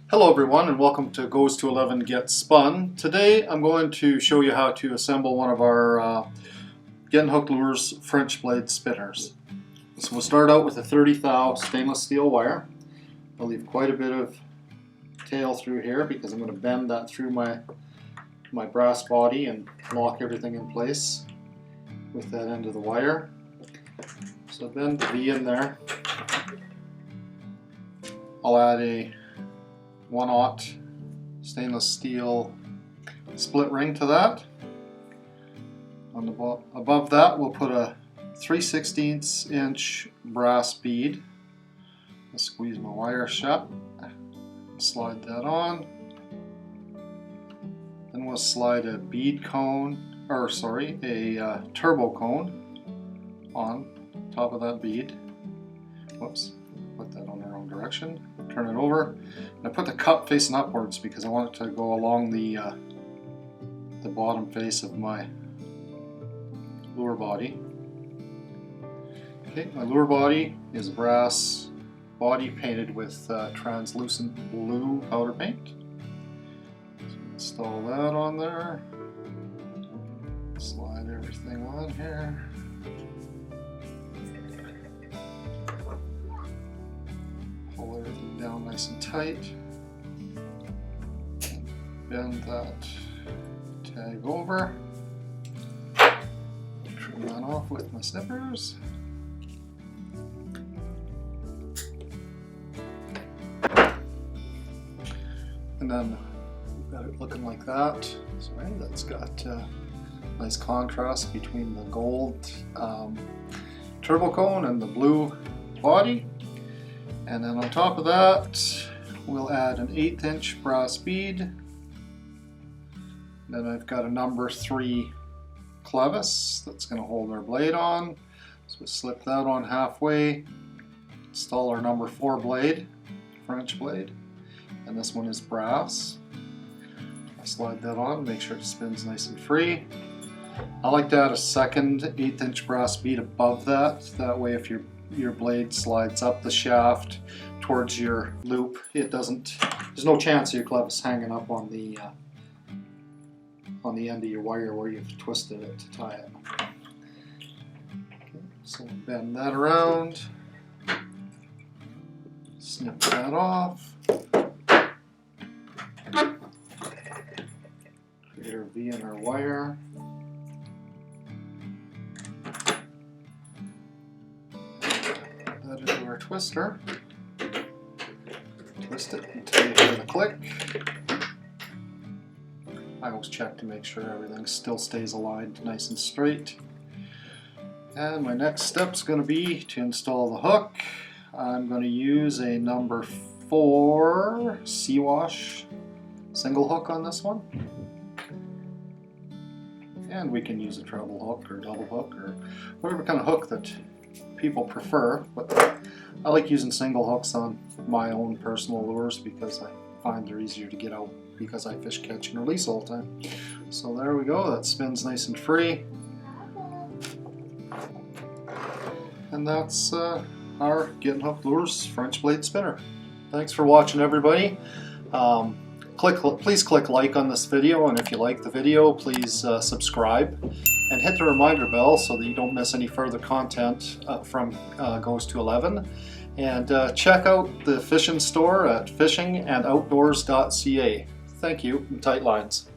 Hello everyone and welcome to Goes to 11 Get Spun. Today I'm going to show you how to assemble one of our Getting Hooked Lures French blade spinners. So we'll start out with a 30 thou stainless steel wire. I'll leave quite a bit of tail through here because I'm going to bend that through my brass body and lock everything in place with that end of the wire. So bend the V in there. I'll add a 1/0 stainless steel split ring to that. Above that we'll put a 3/16 inch brass bead. I'll squeeze my wire shut, slide that on. Then we'll slide a bead cone, or sorry, a turbo cone on top of that bead. Whoops, put that on the wrong direction. Turn it over, and I put the cup facing upwards because I want it to go along the bottom face of my lure body. Okay, my lure body is brass body painted with translucent blue powder paint. So install that on there. Slide everything on here. Pull everything down nice and tight. Bend that tag over. Trim that off with my snippers. And then we've got it looking like that. Sorry, that's got nice contrast between the gold turbo cone and the blue body. And then on top of that, we'll add an 1/8 inch brass bead. Then I've got a number 3 clevis that's going to hold our blade on. So we'll slip that on halfway, install our number 4 blade, French blade, and this one is brass. I slide that on, make sure it spins nice and free. I like to add a second 1/8 inch brass bead above that. That way if your blade slides up the shaft towards your loop, there's no chance of your clevis hanging up on the end of your wire where you've twisted it to tie it. Okay, so bend that around, snip that off, create our V in our wire. That into our twister. Twist it until you hear the click. I always check to make sure everything still stays aligned nice and straight. And my next step is going to be to install the hook. I'm going to use a number 4 C-wash single hook on this one. And we can use a treble hook or double hook or whatever kind of hook that people prefer, but I like using single hooks on my own personal lures because I find they're easier to get out because I fish, catch, and release all the time. So there we go, that spins nice and free. And that's our Getting Hooked Lures French blade spinner. Thanks for watching, everybody. Please click like on this video, and if you like the video, please subscribe and hit the reminder bell so that you don't miss any further content from Goes to 11. And check out the fishing store at fishingandoutdoors.ca. Thank you, and tight lines.